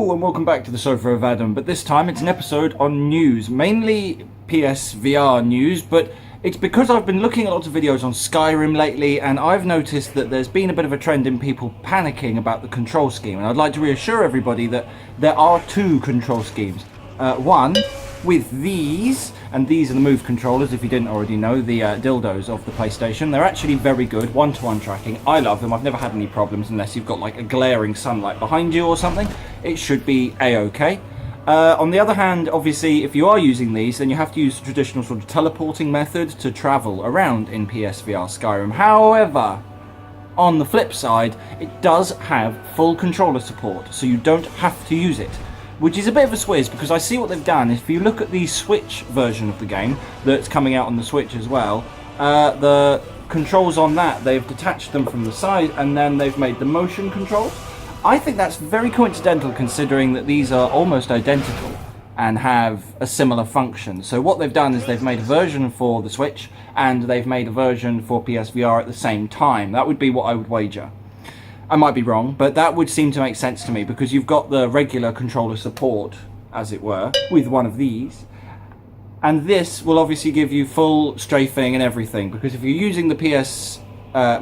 Hello and welcome back to the Sofa of Adam, but this time it's an episode on news, mainly PSVR news, but it's because I've been looking at lots of videos on Skyrim lately and I've noticed that there's been a bit of a trend in people panicking about the control scheme, and I'd like to reassure everybody that there are two control schemes. One with these, and these are the Move controllers, if you didn't already know, the dildos of the PlayStation. They're actually very good, one-to-one tracking. I love them. I've never had any problems unless you've got like a glaring sunlight behind you or something. It should be a-okay. On the other hand, obviously, if you are using these, then you have to use the traditional sort of teleporting method to travel around in PSVR Skyrim. However, on the flip side, it does have full controller support, so you don't have to use it. Which is a bit of a swizz, because I see what they've done. If you look at the Switch version of the game, that's coming out on the Switch as well, the controls on that, they've detached them from the side, and then they've made the motion controls. I think that's very coincidental, considering that these are almost identical and have a similar function. So what they've done is they've made a version for the Switch, and they've made a version for PSVR at the same time. That would be what I would wager. I might be wrong, but that would seem to make sense to me, because you've got the regular controller support, as it were, with one of these. And this will obviously give you full strafing and everything, because if you're using the PS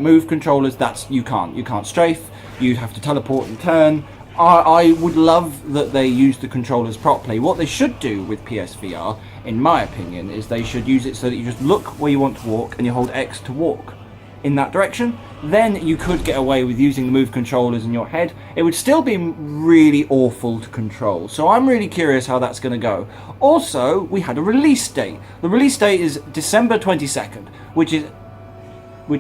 Move controllers, you can't strafe, you'd have to teleport and turn. I would love that they use the controllers properly. What they should do with PSVR, in my opinion, is they should use it so that you just look where you want to walk and you hold X to walk in that direction. Then you could get away with using the Move controllers in your head. It would still be really awful to control, so I'm really curious how that's going to go. Also, we had a release date. The release date is December 22nd, which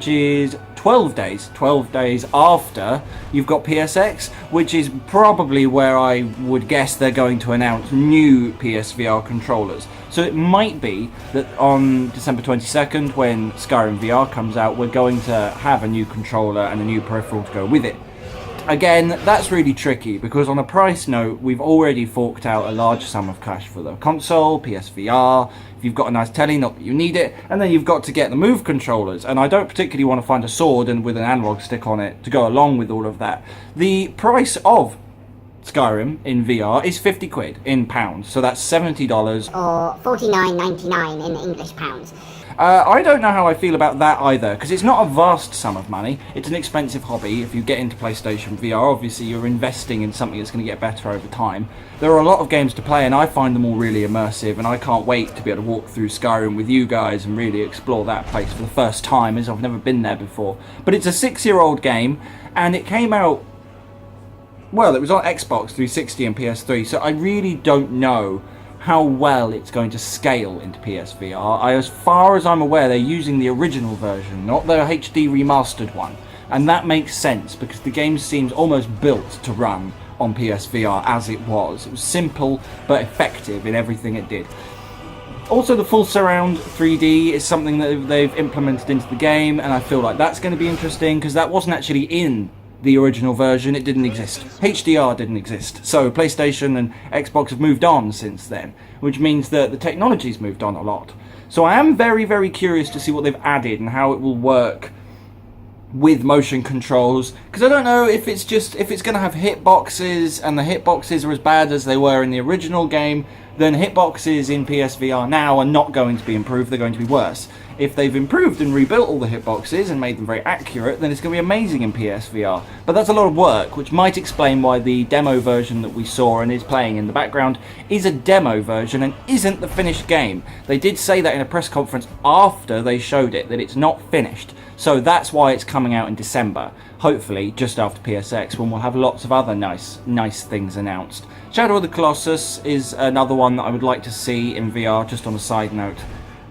is 12 days after you've got PSX, which is probably where I would guess they're going to announce new PSVR controllers. So it might be that on December 22nd, when Skyrim VR comes out, we're going to have a new controller and a new peripheral to go with it. Again, that's really tricky, because on a price note, we've already forked out a large sum of cash for the console, PSVR, if you've got a nice telly, not that you need it, and then you've got to get the Move controllers, and I don't particularly want to find a sword and with an analog stick on it to go along with all of that. The price of Skyrim in VR is 50 quid in pounds, so that's $70. Or $49.99 in English pounds. I don't know how I feel about that either, because it's not a vast sum of money. It's an expensive hobby. If you get into PlayStation VR, obviously you're investing in something that's going to get better over time. There are a lot of games to play, and I find them all really immersive, and I can't wait to be able to walk through Skyrim with you guys and really explore that place for the first time, as I've never been there before. But it's a 6-year-old game, and it came out, well, it was on Xbox 360 and PS3, so I really don't know how well it's going to scale into PSVR. As far as I'm aware, they're using the original version, not the HD remastered one. And that makes sense, because the game seems almost built to run on PSVR as it was. It was simple, but effective in everything it did. Also, the full surround 3D is something that they've implemented into the game, and I feel like that's going to be interesting, because that wasn't actually in the original version. It didn't exist. HDR didn't exist. So PlayStation and Xbox have moved on since then, which means that the technology's moved on a lot. So I am very, very curious to see what they've added and how it will work with motion controls, because I don't know if it's going to have hitboxes, and the hitboxes are as bad as they were in the original game. Then hitboxes in PSVR now are not going to be improved, they're going to be worse. If they've improved and rebuilt all the hitboxes and made them very accurate, then it's going to be amazing in PSVR. But that's a lot of work, which might explain why the demo version that we saw and is playing in the background is a demo version and isn't the finished game. They did say that in a press conference after they showed it, that it's not finished. So that's why it's coming out in December, hopefully just after PSX, when we'll have lots of other nice things announced. Shadow of the Colossus is another one that I would like to see in VR, just on a side note.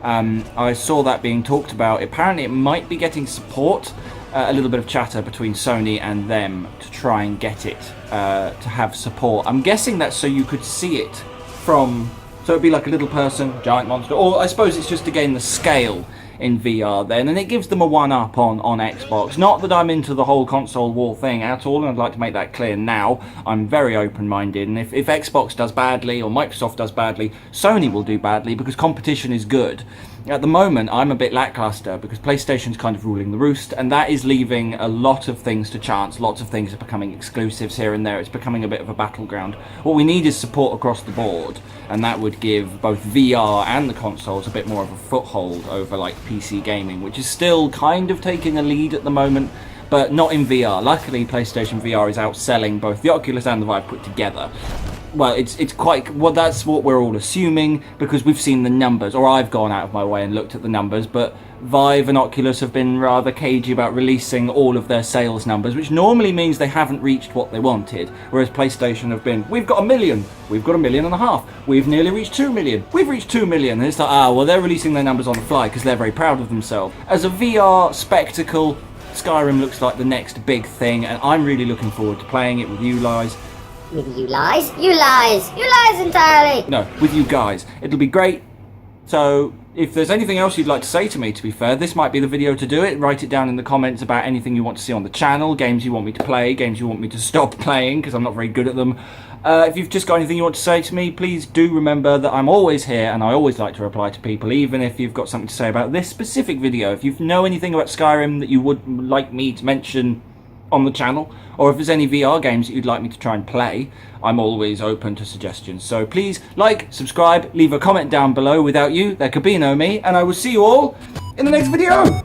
I saw that being talked about. Apparently it might be getting support, a little bit of chatter between Sony and them to try and get it to have support. I'm guessing that's so you could see it from, so it'd be like a little person, giant monster, or I suppose it's just to gain the scale in VR then, and it gives them a one-up on Xbox. Not that I'm into the whole console war thing at all, and I'd like to make that clear now. I'm very open-minded, and if Xbox does badly or Microsoft does badly, Sony will do badly, because competition is good. at the moment I'm a bit lackluster because PlayStation's kind of ruling the roost, and that is leaving a lot of things to chance. Lots of things are becoming exclusives here and there. It's becoming a bit of a battleground. What we need is support across the board, and that would give both VR and the consoles a bit more of a foothold over like PC gaming, which is still kind of taking a lead at the moment, but not in VR. Luckily, PlayStation VR is outselling both the Oculus and the Vive put together. Well, it's quite, well, that's what we're all assuming because we've seen the numbers, or I've gone out of my way and looked at the numbers, but Vive and Oculus have been rather cagey about releasing all of their sales numbers, which normally means they haven't reached what they wanted, whereas PlayStation have been, we've got 1 million, we've got 1.5 million, we've nearly reached 2 million, we've reached 2 million, and it's like, well, they're releasing their numbers on the fly because they're very proud of themselves. As a VR spectacle, Skyrim looks like the next big thing, and I'm really looking forward to playing it with you guys. With you lies? You lies! You lies entirely! No, with you guys. It'll be great. So, if there's anything else you'd like to say to me, to be fair, this might be the video to do it. Write it down in the comments about anything you want to see on the channel, games you want me to play, games you want me to stop playing, because I'm not very good at them. If you've just got anything you want to say to me, please do remember that I'm always here, and I always like to reply to people, even if you've got something to say about this specific video. If you know anything about Skyrim that you would like me to mention on the channel, or if there's any VR games that you'd like me to try and play, I'm always open to suggestions. So please like, subscribe, leave a comment down below. Without you, there could be no me, and I will see you all in the next video.